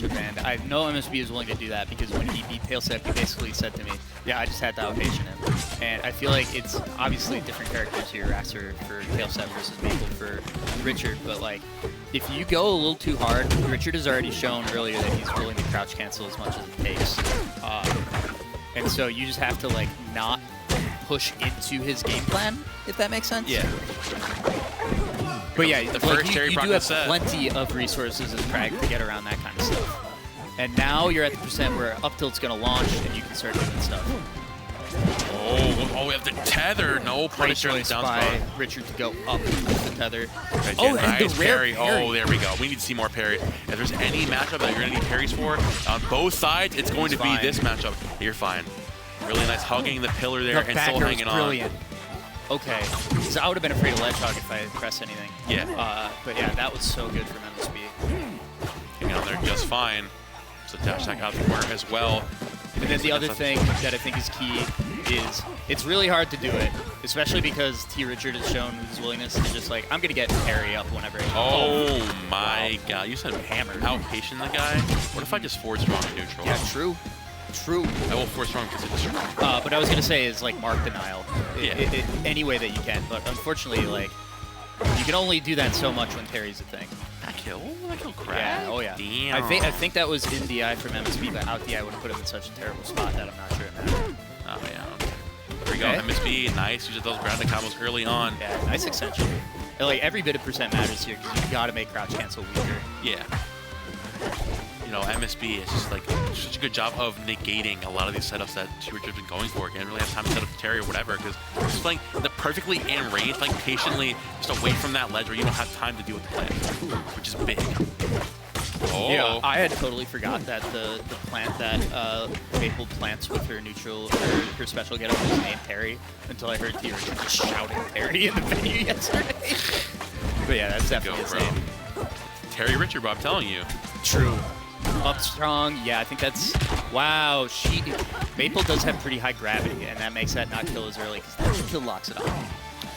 And I know MSB is willing to do that because when he beat Tailstep, he basically said to me, yeah, I just had to outpatient him. And I feel like it's obviously different characters here, Raster for Tailstep versus Maypul for Richard, but like, if you go a little too hard, Richard has already shown earlier that he's willing to crouch cancel as much as it takes. And so you just have to like not push into his game plan, if that makes sense. Yeah. But yeah, the like first you do have set. plenty of resources as Kragg to get around that kind of stuff. And now you're at the percent where up tilt's going to launch and you can start doing stuff. Oh, we have the tether. No Punisher on the down by spot. Richard to go up with the tether. Right, Oh, nice and the rare parry. parry. Oh, there we go. We need to see more parry. If there's any matchup that you're going to need parries for, on both sides, it's going to be this matchup. You're fine. Really nice hugging the pillar there and still hanging on. Brilliant. Okay, because I would have been afraid of ledge hug if I had pressed anything. Yeah. But yeah, that was so good from MSB. Hanging on there just fine. So dash attack out the corner as well. And then the other thing that I think is key is it's really hard to do it, especially because T. Richard has shown his willingness to just like, I'm going to get parry up whenever I Oh my god, you said hammer. Outpatient the guy? What if I just forward strong and neutral? Yeah, true. True. I will force strong because it's strong. But I was going to say is like mark denial. Yeah. Any way that you can, but unfortunately, like, you can only do that so much when parry's a thing. That kill Kragg. Yeah, oh yeah. Damn. I think that was in DI from MSB, but out DI would have put him in such a terrible spot that I'm not sure it mattered. Oh yeah. There we go, MSB, nice. Uses those grounded combos early on. Yeah, nice extension. And, like, every bit of percent matters here because you got to make crouch cancel weaker. Yeah. You know, MSB is just like such a good job of negating a lot of these setups that Richard's been going for. He didn't really have time to set up the Terry or whatever because he's playing the perfectly in range, playing patiently just away from that ledge where you don't have time to deal with the plant, which is big. Oh. Yeah, I had totally forgot that the plant that Maypul plants with her neutral, her special getup was named Terry until I heard T. Richard just shouting Terry in the venue yesterday. But yeah, that's definitely his name. Terry Richard, bro, I'm telling you. True. Up strong, yeah, I think that's, wow, Maypul does have pretty high gravity, and that makes that not kill as early, because that kill locks it on,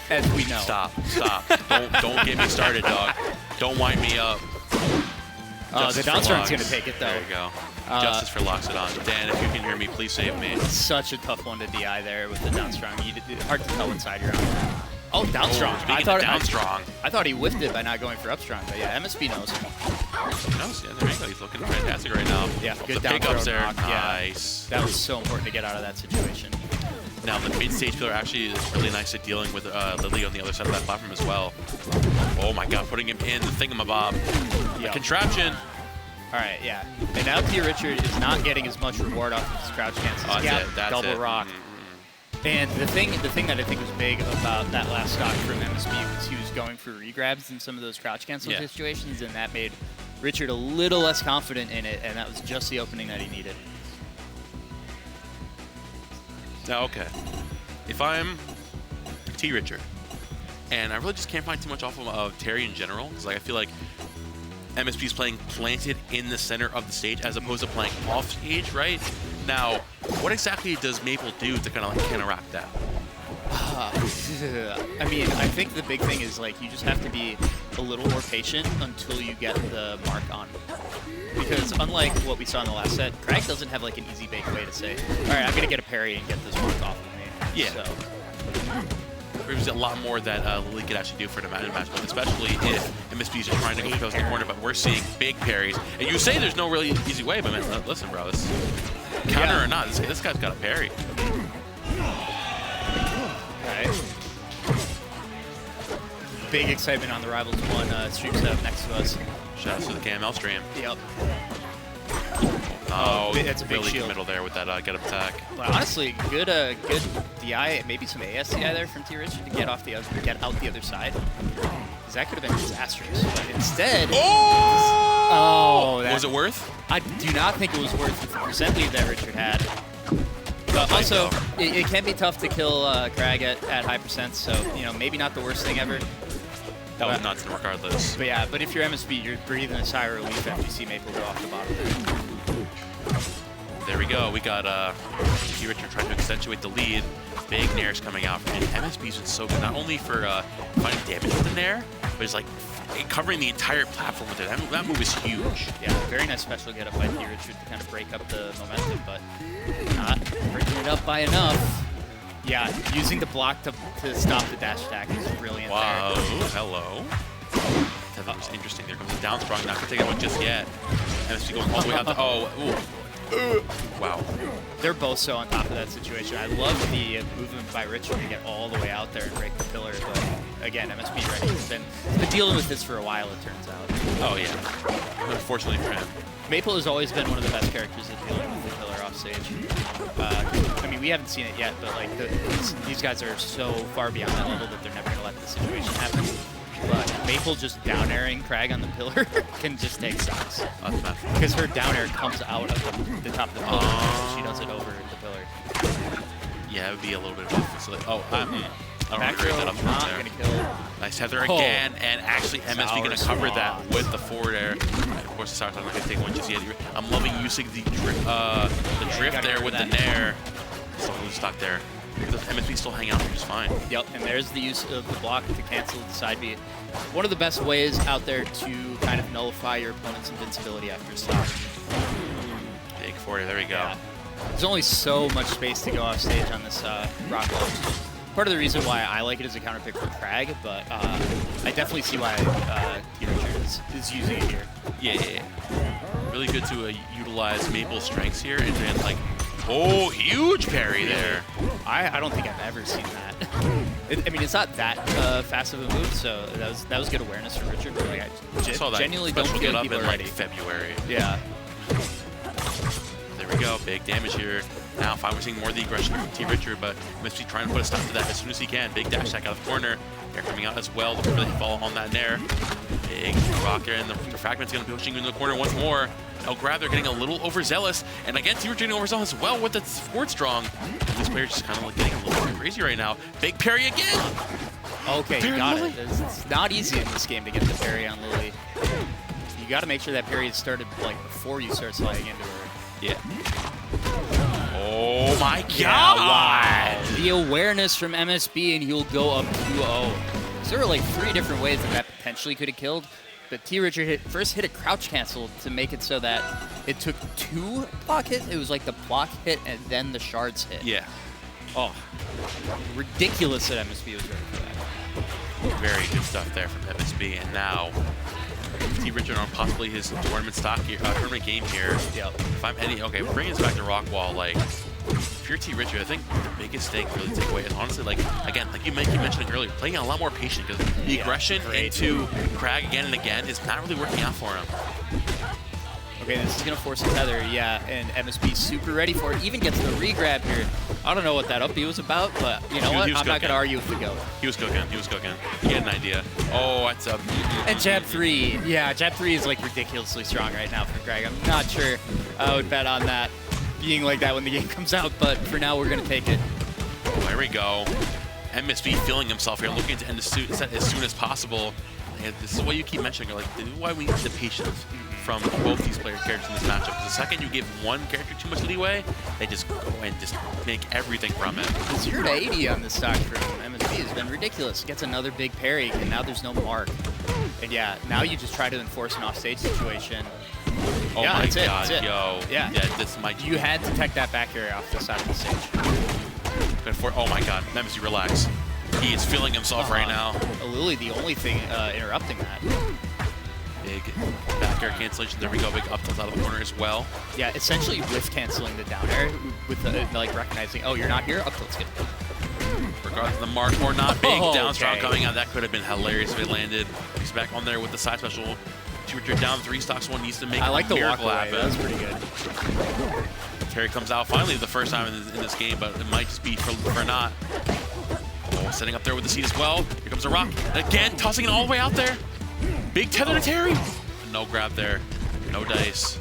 as we know. Stop. don't get me started, dog. Don't wind me up. The down strong's going to take it, though. There you go. Justice for locks it on. Dan, if you can hear me, please save me. Such a tough one to DI there with the down strong. Hard to tell inside you're on. Oh, down strong. I thought he whiffed it by not going for up strong, but yeah, MSB knows. He knows, yeah, there you go. He's looking fantastic right now. Yeah, good down pickups there. Nice. Yeah, that was so important to get out of that situation. Now, the mid-stage pillar actually is really nice at dealing with Lily on the other side of that platform as well. Oh my god, putting him in the thingamabob. Yeah. Contraption. All right, yeah. And now T. Richard is not getting as much reward off of his crouch cancels. That's double it. rock. And the thing that I think was big about that last stock from MSB was he was going for regrabs in some of those crouch cancel situations, and that made Richard a little less confident in it, and that was just the opening that he needed. Now, okay. If I'm T. Richard, and I really just can't find too much off of Terry in general, because like, I feel like MSB is playing planted in the center of the stage as opposed to playing off stage, right? Now, what exactly does Maypul do to kind of like counteract that? I mean, I think the big thing is like you just have to be a little more patient until you get the mark on. Because unlike what we saw in the last set, Kragg doesn't have like an easy bait way to say, all right, I'm going to get a parry and get this mark off of me. Yeah. So. There's a lot more that Lily could actually do for the match, especially if MSB is trying to go close the corner, but we're seeing big parries. And you say there's no really easy way, but man, listen, bro, this counter or not, this guy's got a parry. Right. Big excitement on the Rivals 1 stream setup next to us. Shout out to the KML stream. Yep. Oh, that's a big really shield. middle there with that get up attack. But honestly, good DI, maybe some AS DI there from T. Richard to get out the other side. Because that could have been disastrous. But instead, was it worth? I do not think it was worth the percent lead that Richard had. But also, it can be tough to kill Kragg at high percents, so maybe not the worst thing ever. That was nuts regardless. But yeah, but if you're MSB, you're breathing a sigh of relief after you see Maypul go off the bottom. There we go. We got T. Richard trying to accentuate the lead. Big nairs coming out from him. MSB's been so good, not only for finding damage with the nair, but it's like covering the entire platform with it. That move is huge. Yeah, very nice special get up by T Richard to kind of break up the momentum, but not breaking it up by enough. Yeah, using the block to stop the dash attack is brilliant. Wow, there. hello. That was interesting. There comes the down strong. Not going to take that one just yet. MSB going all the way out to, wow. They're both so on top of that situation. I love the movement by Richard to get all the way out there and break the pillar, but again, MSB ready. He's been dealing with this for a while, it turns out. Oh, yeah. Unfortunately for him. Maypul has always been one of the best characters at dealing with the pillar off stage. I mean, we haven't seen it yet, but like these guys are so far beyond that level that they're never going to let this situation happen. But Maypul just down airing Kragg on the pillar can just take stocks. Because her down air comes out of the top of the pillar and she does it over the pillar. Yeah, it would be a little bit of a so like, I don't Back really row, that up not there. going to kill. Nice tether again, and actually MSB going to cover that with the forward air. Of course, the Sour's not going to take one just yet. I'm loving using the drift there with the nair. So we'll stock there. Does MSB still hang out, which is fine. Yep, and there's the use of the block to cancel the side beat. One of the best ways out there to kind of nullify your opponent's invincibility after a stock. Big forward, there we go. Yeah. There's only so much space to go off stage on this rock wall. Part of the reason why I like it as a counter pick for Kragg, but I definitely see why T Richard is using it here. Yeah. Really good to utilize Maypul's strengths here and then like, oh, huge parry there. I don't think I've ever seen that. I mean, it's not that fast of a move, so that was good awareness from Richard. But like, I saw that genuinely don't special feel get up people in are ready. like February. Yeah. There we go, big damage here. Now, we're seeing more of the aggression from T Richard, but MSB trying to put a stop to that as soon as he can. Big dash attack out of the corner. Air coming out as well. Looking for the Hitfall on that nair. Big rock there, and the fragment's going to be pushing into the corner once more. No grab, they're getting a little overzealous. And again, T Richard getting overzealous as well with the forward strong. These players just kind of like getting a little bit crazy right now. Big parry again! Okay, parry you got Lily. it. It's not easy in this game to get the parry on Lily. You got to make sure that parry is started like before you start sliding into her. Yeah. Oh my god! Yeah, wow. The awareness from MSB, and he'll go up 2-0. So there were like 3 different ways that potentially could have killed. But T Richard first hit a crouch cancel to make it so that it took 2 block hits. It was like the block hit and then the shards hit. Yeah. Oh, ridiculous that MSB was ready for that. Very good stuff there from MSB, and now T Richard on possibly his tournament stock here, tournament game here. Yep. If I'm any, okay, bringing us back to rock wall, like if you're T Richard, I think the biggest thing to really take away is honestly, like again, like you mentioned earlier, playing a lot more patient because the aggression into Kragg again and again is not really working out for him. Okay, this is going to force a tether, yeah, and MSB super ready for it. Even gets the re-grab here. I don't know what that up B was about, but you know what? I'm not going to argue with the go. He was cooking. He had an idea. Oh, that's up. And jab 3. Yeah, jab 3 is like ridiculously strong right now for Kragg. I'm not sure I would bet on that being like that when the game comes out, but for now we're going to take it. Oh, there we go. MSB feeling himself here, looking to end the set as soon as possible. And this is what you keep mentioning, like, this is why we need the patience from both these characters in this matchup. Because the second you give one character too much leeway, they just go and just make everything from it. 0 to 80 on this stock from MSB has been ridiculous. Gets another big parry, and now there's no mark. And yeah, now you just try to enforce an offstage situation. Oh yeah, my that's god, it. yo. Yeah, this might. You had to tech that back area off the side of the stage. Oh my god, MSB, relax. He is feeling himself right now. Lily, the only thing interrupting that. Big back air cancellation. There we go. Big up tilt out of the corner as well. Yeah, essentially whiff canceling the down air with the, like recognizing, oh, you're not here, up tilt's good. Regardless of the mark or not, big down strong okay. coming out. That could have been hilarious if it landed. He's back on there with the side special. T Richard down 3 stocks. One needs to make I like a the walk miracle away. happen. That was pretty good. Terry comes out finally the first time in this game, but it might just be for not. Oh, setting up there with the seat as well. Here comes a rock. Again, tossing it all the way out there. Big tether to Terry. No grab there. No dice.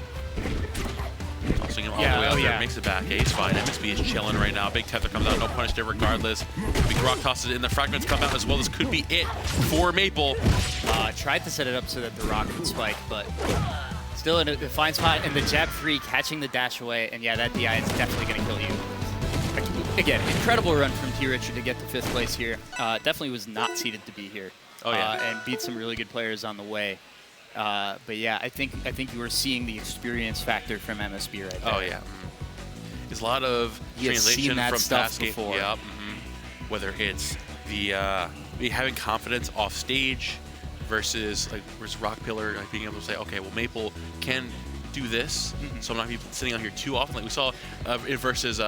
Tossing him all the way out there. Makes it back. Yeah, he's fine. MSB is chilling right now. Big tether comes out. No punish there regardless. Big rock tosses it in. The fragments come out as well. This could be it for Maypul. Tried to set it up so that the rock would spike, but still in a fine spot. And the jab 3 catching the dash away. And yeah, that DI is definitely going to kill you. Again, incredible run from T Richard to get to 5th place here. Definitely was not seeded to be here. Oh, yeah. and beat some really good players on the way. But yeah, I think you were seeing the experience factor from MSB right there. Oh yeah. There's a lot of You had translation seen that from stuff past games. before. Yep. Whether it's the having confidence off stage versus Rock Pillar, like being able to say, okay, well Maypul can do this, so I'm not sitting out here too often. Like we saw versus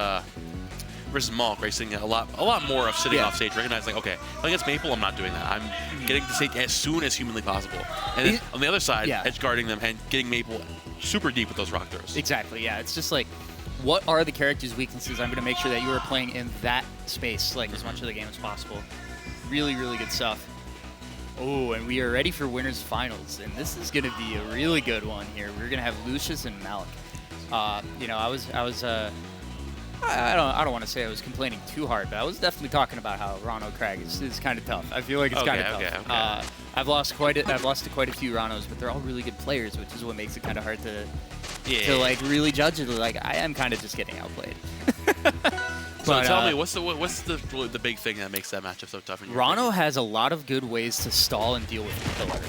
Malk, right? Seeing a lot more of sitting off stage, recognizing, okay, against Maypul, I'm not doing that. I'm getting to stage as soon as humanly possible. And then on the other side, edge guarding them and getting Maypul super deep with those rock throws. Exactly, yeah. It's just like, what are the character's weaknesses? I'm going to make sure that you are playing in that space, like, as much of the game as possible. Really, really good stuff. Oh, and we are ready for winners finals, and this is going to be a really good one here. We're going to have Lucius and Malik. You know, I don't want to say I was complaining too hard, but I was definitely talking about how Rano Kragg is kind of tough. I feel like it's kind of tough. Okay. I've lost to quite a few Ranos, but they're all really good players, which is what makes it kind of hard to like really judge it. Like, I am kind of just getting outplayed. So tell me, what's the big thing that makes that matchup so tough? In your Rano has a lot of good ways to stall and deal with the pillar.